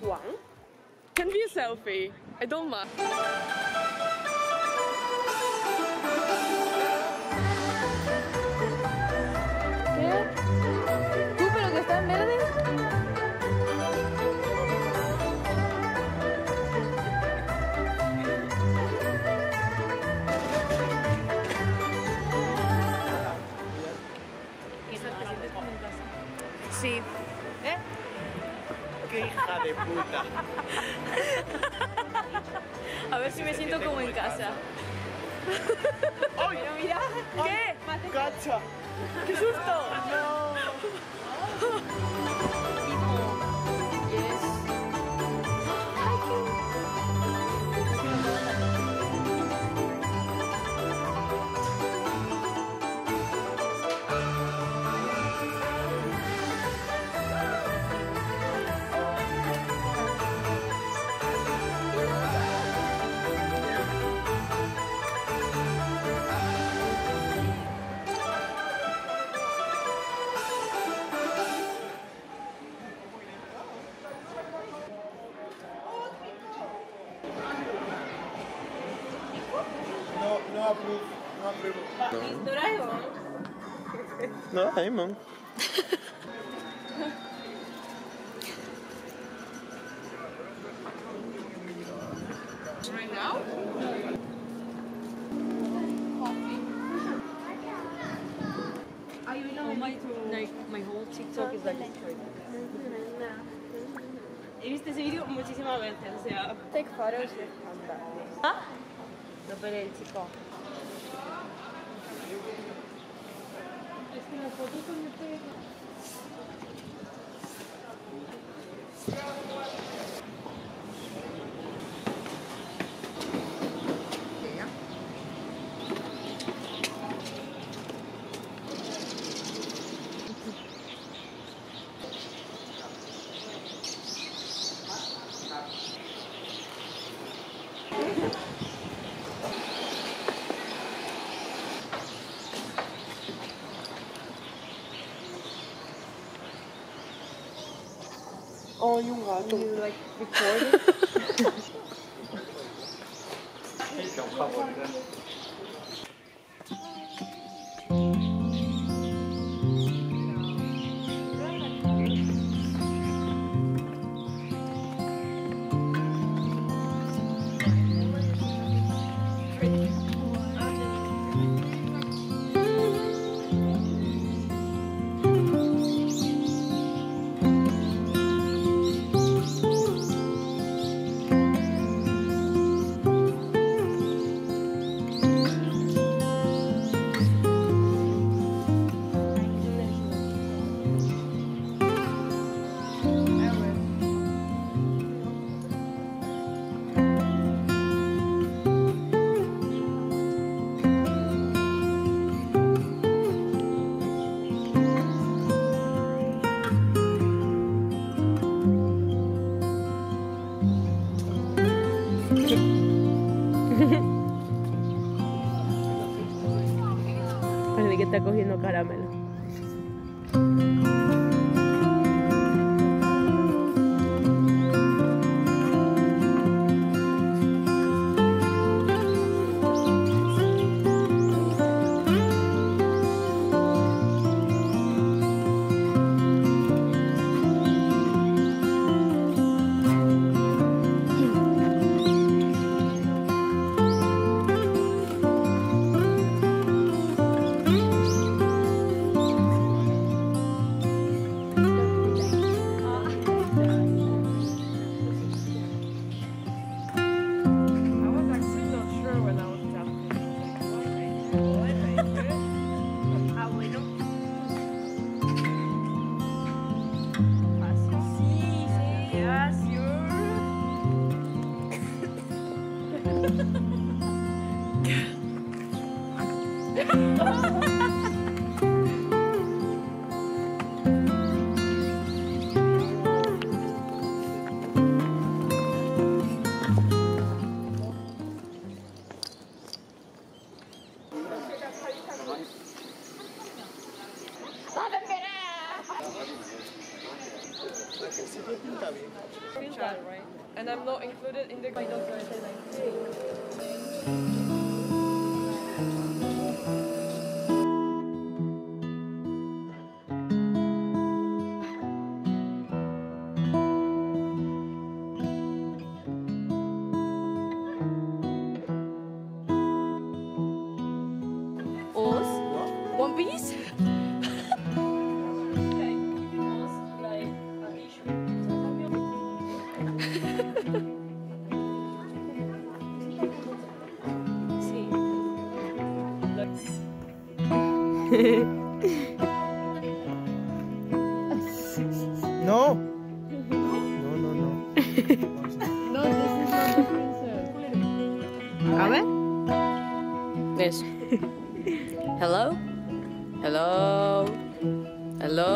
One. Can be a selfie. I don't mind. ¿Qué? ¿Tú pero que está en verde? Sí. ¿Eh? ¡Qué hija de puta! A ver si me siento como en casa. ¡Ay! Pero mira, ¿qué? ¡Cacha! ¡Qué susto! ¡No! Yes. No approve. No approve. Doraemon. No, hey, man. Right now? Oh my whole TikTok is like this. He visto ese vídeo muchísimas veces, o sea... Take photos with ¿Ah? No, pero el chico. Es que las fotos son de Oh, y un gato. You like recording? Parece que está cogiendo caramelo. right? And I'm not included in the. Oz? One Piece? No. No, no, no. No, this is not the princess. A ver. Eso. Hello? Hello? Hello?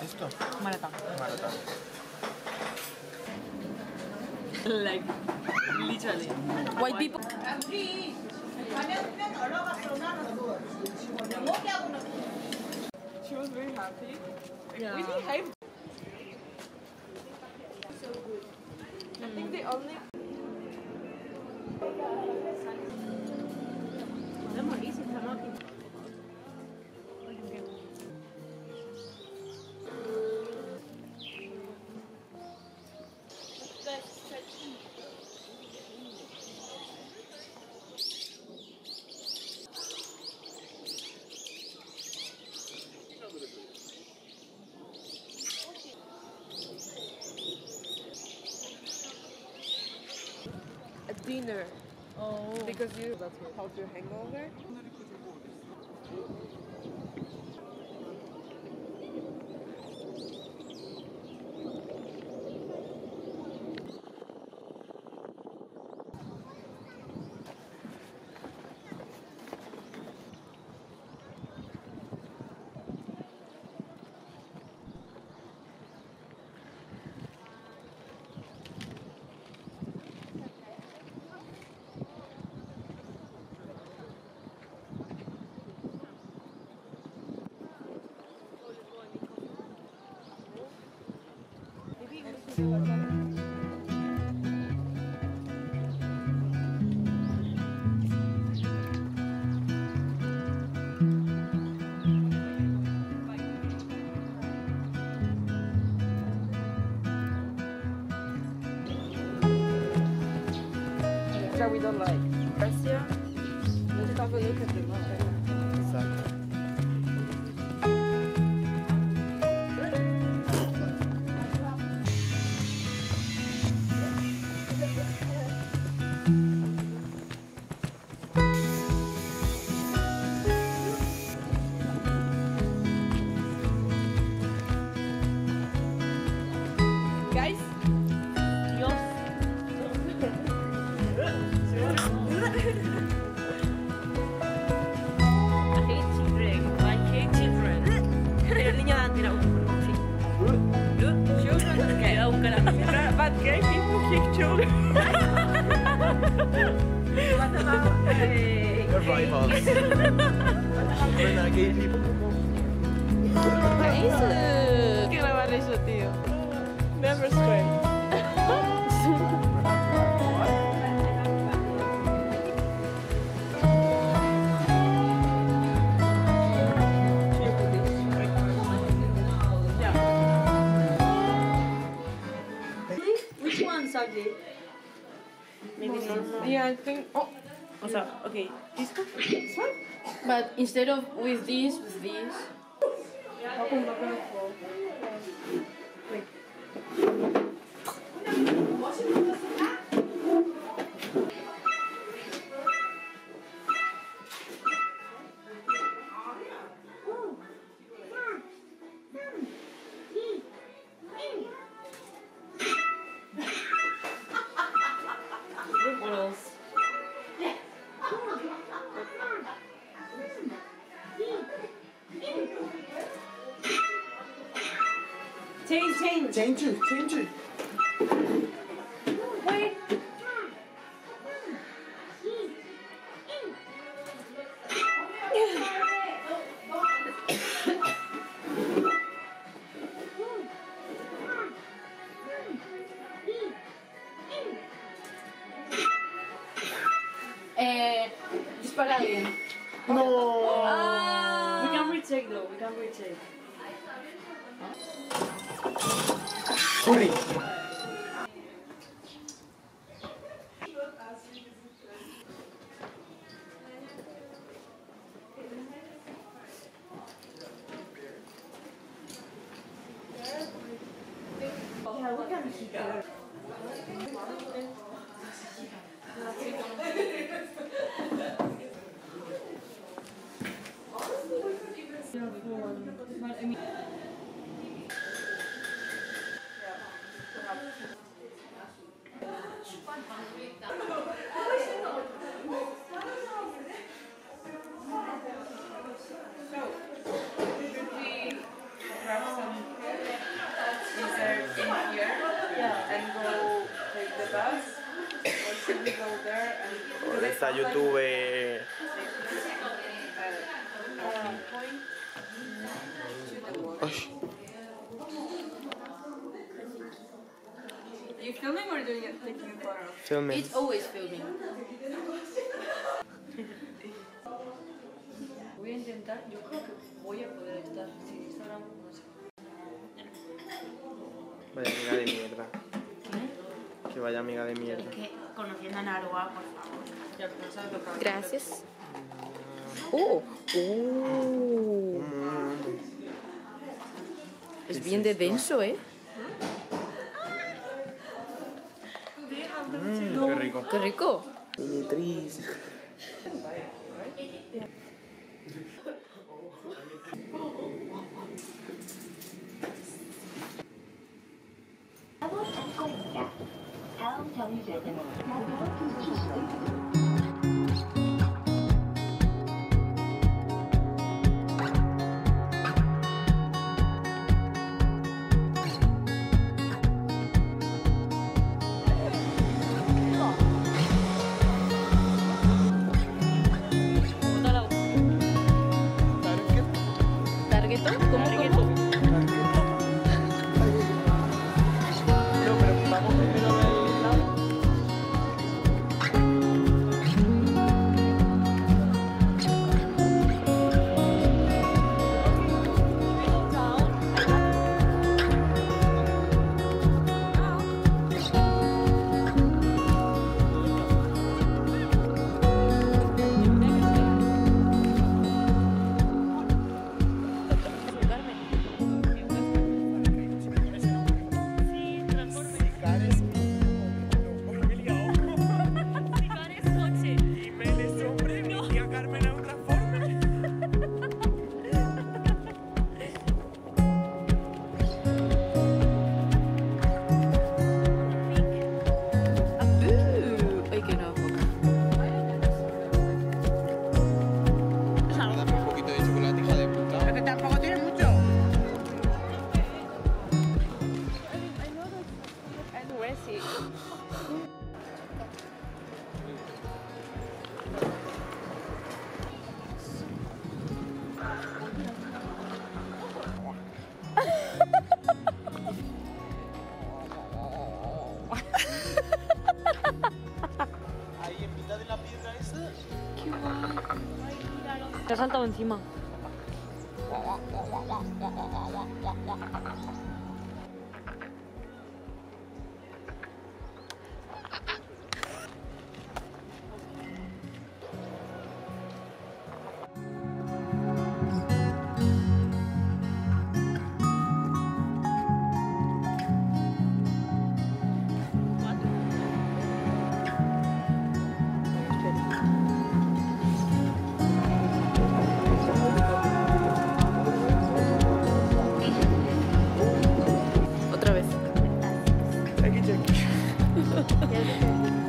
Esto. Maratón. Maratón. Like, literally. White people. She was very happy. Yeah. We behaved. So good. I think they only. A dinner. Oh. Because you help your hangover. That we don't like. Russia. Let's have a look at the map. Exacto. Guys, but gay people kick children. We're rivals. We're not gay people. É isso. Que gravar isso, tio. Never straight. Which one, Sadly? Maybe not. Yeah, I think. Oh, O sea, okay, this one? But instead of with this, how come not gonna fall? What else? Change it. Wait. dispara a alguien. No. We can retake though, we can retake. Uy. Esta YouTube. You filming or doing it, taking a photo? Filming. It's always filming. Voy a intentar, yo creo que voy a poder estar sin Instagram, no sé. Vaya amiga de mierda. Que vaya amiga de mierda. Que conociendo a Narua, por favor. Ya, pero no sabes lo que hago. Gracias. Es bien de denso, ¿eh? Qué rico. Qué rico. Dimitris. ¿Targeto? ¿Cómo? No, pero vamos primero a ver el lado. Ay, que no. Dame un poquito de chocolate, hija de puta. Que tampoco tiene mucho. Ahí en mitad de la piedra esa. Te ha saltado encima. Jackie, Jackie. Ya, ya, ya.